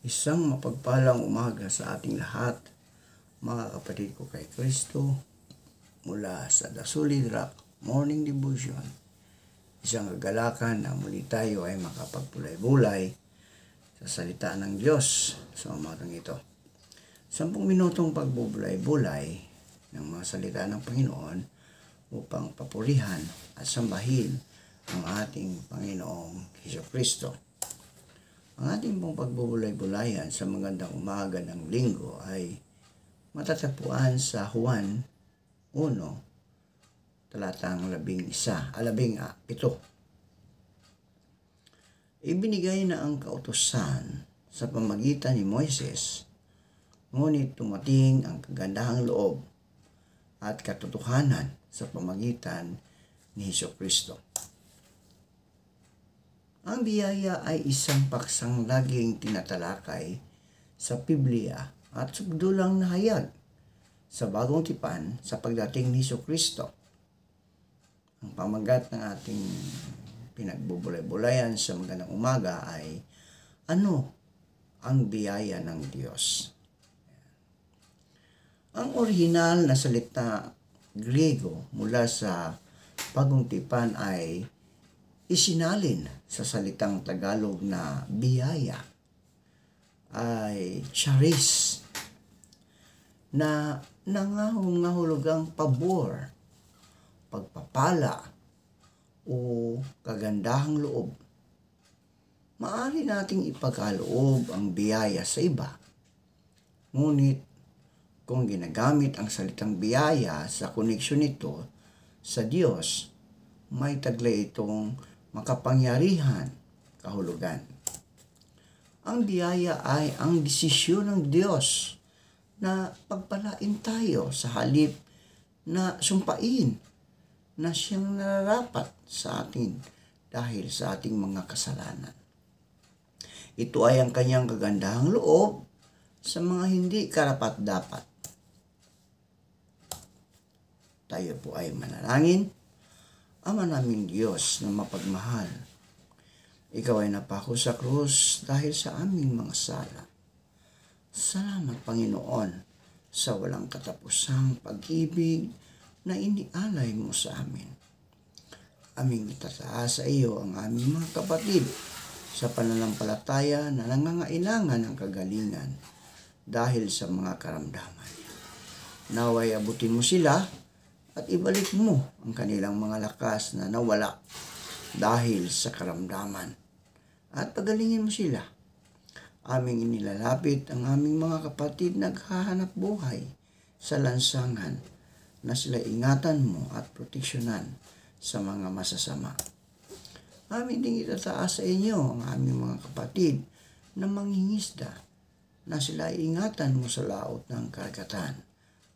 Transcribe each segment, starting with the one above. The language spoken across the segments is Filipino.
Isang mapagpalang umaga sa ating lahat, mga kapatid ko kay Kristo, mula sa The Solid Rock Morning Devotion. Isang kagalakan na muli tayo ay makapagpulay-bulay sa salita ng Diyos sa umagang ito. 10 minutong pagbubulay-bulay ng mga salita ng Panginoon upang papurihan at sambahin ang ating Panginoong Hesukristo. Ang ating pong pagbubulay-bulayan sa magandang umaga ng linggo ay matatagpuan sa Juan 1, talatang 17. Ibinigay na ang kautusan sa pamagitan ni Moises, ngunit tumating ang kagandahang loob at katotohanan sa pamagitan ni Hesukristo. Ang biyaya ay isang paksang laging tinatalakay sa Biblia at subdulang nahayag sa bagong tipan sa pagdating ni Hesukristo. Ang pamagat ng ating pinagbubulay-bulayan sa magandang umaga ay ano ang biyaya ng Diyos. Ang orihinal na salita Griego mula sa bagong tipan ay isinalin sa salitang Tagalog na biyaya ay charis, na nangahulugang pabor, pagpapala o kagandahang loob. Maaari nating ipagkaloob ang biyaya sa iba, ngunit kung ginagamit ang salitang biyaya sa koneksyon nito sa Diyos, may taglay itong makapangyarihan, kahulugan. Ang biyaya ay ang desisyon ng Diyos na pagpalain tayo sa halip na sumpain na siyang nararapat sa atin dahil sa ating mga kasalanan. Ito ay ang kanyang kagandahang loob sa mga hindi karapat-dapat. Tayo po ay manalangin. Ama naming Diyos na mapagmahal, Ikaw ay napako sa krus dahil sa aming mga sala. Salamat, Panginoon, sa walang katapusang pag-ibig na inialay mo sa amin. Aming itataas sa iyo ang aming mga kapatid sa pananampalataya na nangangailangan ng kagalingan dahil sa mga karamdaman. Naway abutin mo sila at ibalik mo ang kanilang mga lakas na nawala dahil sa karamdaman. At pagalingin mo sila. Aming inilalapit ang aming mga kapatid naghahanap buhay sa lansangan na sila ingatan mo at proteksyonan sa mga masasama. Aming ding itataas sa inyo ang aming mga kapatid na mangingisda na sila ingatan mo sa laot ng karagatan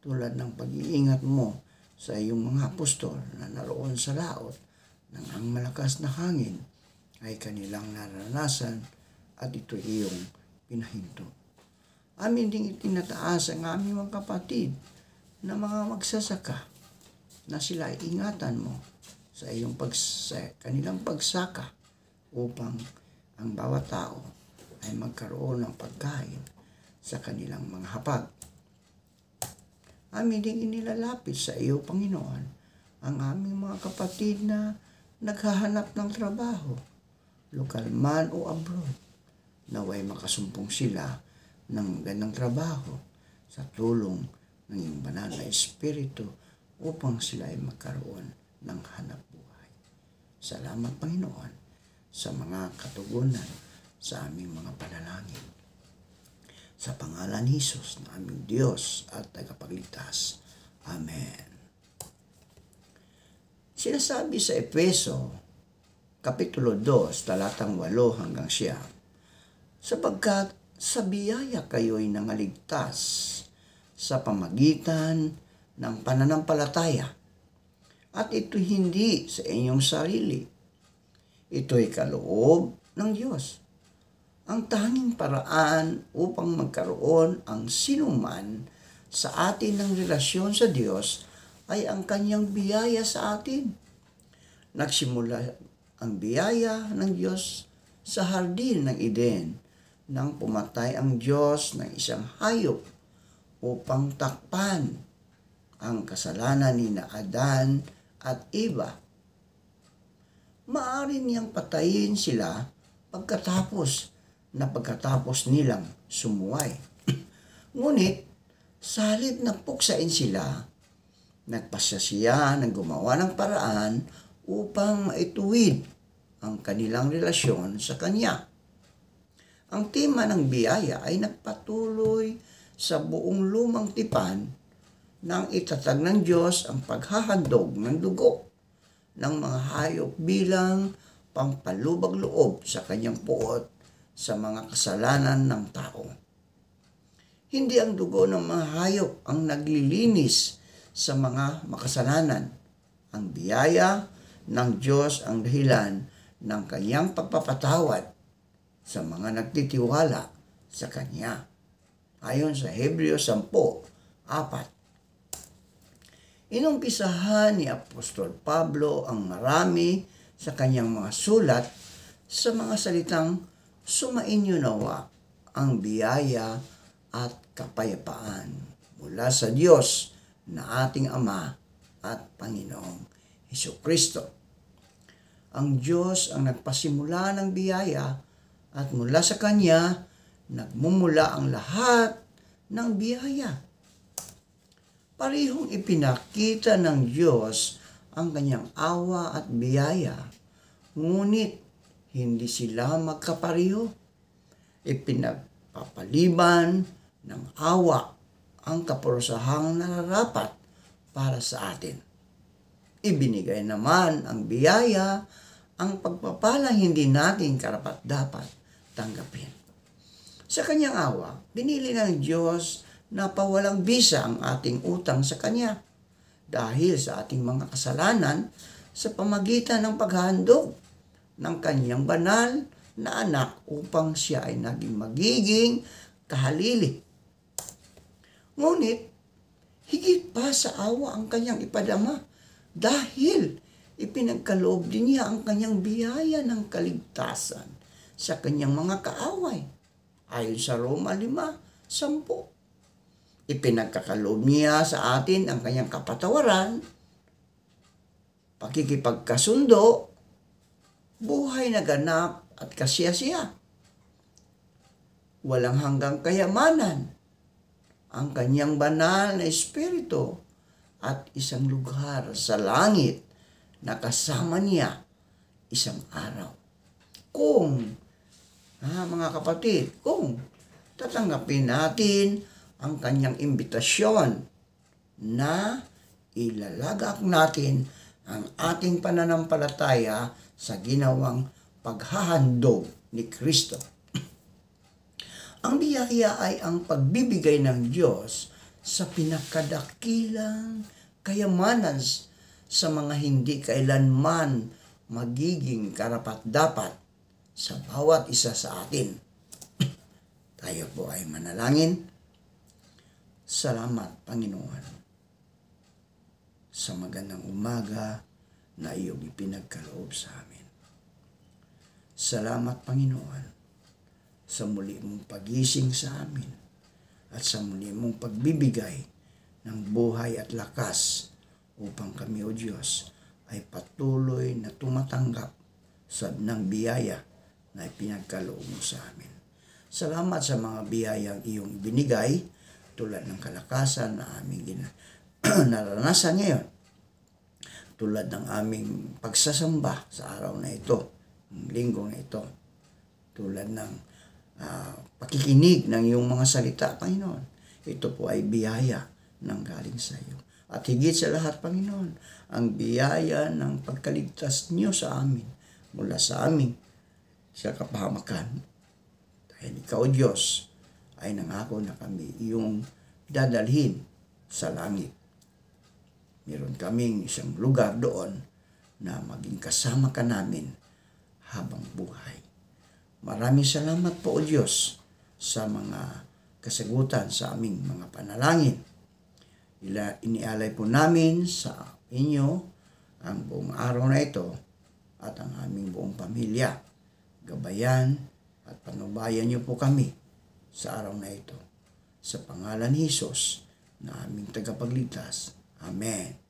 tulad ng pag-iingat mo sa iyong mga apostol na naroon sa laot nang ang malakas na hangin ay kanilang naranasan at ito iyong pinahinto. Amin ding itinataas ang aming mga kapatid na mga magsasaka na sila ay ingatan mo sa iyong kanilang pagsaka upang ang bawat tao ay magkaroon ng pagkain sa kanilang mga hapag. Amin ding inilalapit sa iyo, Panginoon, ang aming mga kapatid na naghahanap ng trabaho, lokal man o abroad. Naway makasumpong sila ng gandang trabaho sa tulong ng iyong banal na Espiritu upang sila ay magkaroon ng hanap buhay. Salamat, Panginoon, sa mga katugunan sa aming mga panalangin. Sa pangalan ni Jesus na aming Diyos at tagapagligtas. Amen. Sinasabi sa Efeso, Kapitulo 2, talatang 8 hanggang 9, sapagkat sa biyaya kayo'y nangaligtas sa pamagitan ng pananampalataya, at ito hindi sa inyong sarili. Ito'y kaloob ng Diyos. Ang tanging paraan upang magkaroon ang sinuman sa atin ng relasyon sa Diyos ay ang kanyang biyaya sa atin. Nagsimula ang biyaya ng Diyos sa hardin ng Eden nang pumatay ang Diyos ng isang hayop upang takpan ang kasalanan ni Adan at Eva. Maaari niyang patayin sila pagkatapos nilang sumuway. Ngunit, sa halip na puksain sila, nagpasya siya na gumawa ng paraan upang maituwid ang kanilang relasyon sa Kanya. Ang tema ng biyaya ay nagpatuloy sa buong lumang tipan nang itatag ng Diyos ang paghahandog ng dugo ng mga hayop bilang pampalubag loob sa Kanyang puot sa mga kasalanan ng tao. Hindi ang dugo ng mga hayop ang naglilinis sa mga makasalanan. Ang biyaya ng Diyos ang dahilan ng Kanyang pagpapatawad sa mga nagtitiwala sa Kanya. Ayon sa Hebreo 10:4. Inumpisahan ni Apostol Pablo ang marami sa kanyang mga sulat sa mga salitang sumainyo nawa ang biyaya at kapayapaan mula sa Diyos na ating Ama at Panginoong Hesukristo. Ang Diyos ang nagpasimula ng biyaya at mula sa Kanya nagmumula ang lahat ng biyaya. Parihong ipinakita ng Diyos ang Kanyang awa at biyaya, ngunit hindi sila magkapariho. Ipinagpapaliban ng awa ang kaparusahang nararapat para sa atin. Ibinigay naman ang biyaya, ang pagpapalang hindi natin karapat-dapat tanggapin. Sa Kanyang awa, binili ng Diyos na pawalang bisa ang ating utang sa Kanya dahil sa ating mga kasalanan sa pamagitan ng paghahandog ng Kanyang banal na anak upang siya ay magiging kahalili. Ngunit, higit pa sa awa ang Kanyang ipadama dahil ipinagkaloob din niya ang Kanyang biyaya ng kaligtasan sa Kanyang mga kaaway. Ayon sa Roma 5:10. Ipinagkakaloob niya sa atin ang Kanyang kapatawaran, pakikipagkasundo, buhay na ganap at kasiyasiya. Walang hanggang kayamanan, ang Kanyang banal na Espiritu at isang lugar sa langit na kasama niya isang araw. Mga kapatid, kung tatanggapin natin ang Kanyang imbitasyon na ilalagak natin ang ating pananampalataya sa ginawang paghahandog ni Kristo. Ang biyaya ay ang pagbibigay ng Diyos sa pinakadakilang kayamanan sa mga hindi kailanman magiging karapat-dapat sa bawat isa sa atin. Tayo po ay manalangin. Salamat, Panginoon, sa magandang umaga na iyong ipinagkaloob sa amin. Salamat, Panginoon, sa muli mong pagising sa amin at sa muli mong pagbibigay ng buhay at lakas upang kami, O Diyos, ay patuloy na tumatanggap ng biyaya na ipinagkaloob mo sa amin. Salamat sa mga biyayang iyong binigay tulad ng kalakasan na aming naranasan ngayon, tulad ng aming pagsasamba sa araw na ito, ng linggo na ito, tulad ng pakikinig ng iyong mga salita, Panginoon. Ito po ay biyaya ng galing sa iyo. At higit sa lahat, Panginoon, ang biyaya ng pagkaligtas niyo sa amin mula sa amin sa kapahamakan. Dahil ikaw, Diyos, ay nangako na kami iyong dadalhin sa langit. Meron kaming isang lugar doon na maging kasama ka namin habang buhay. Maraming salamat po, O Diyos, sa mga kasagutan sa aming mga panalangin. Inialay po namin sa inyo ang buong araw na ito at ang aming buong pamilya. Gabayan at panubayan niyo po kami sa araw na ito. Sa pangalan ni Jesus na aming tagapagligtas. Amen.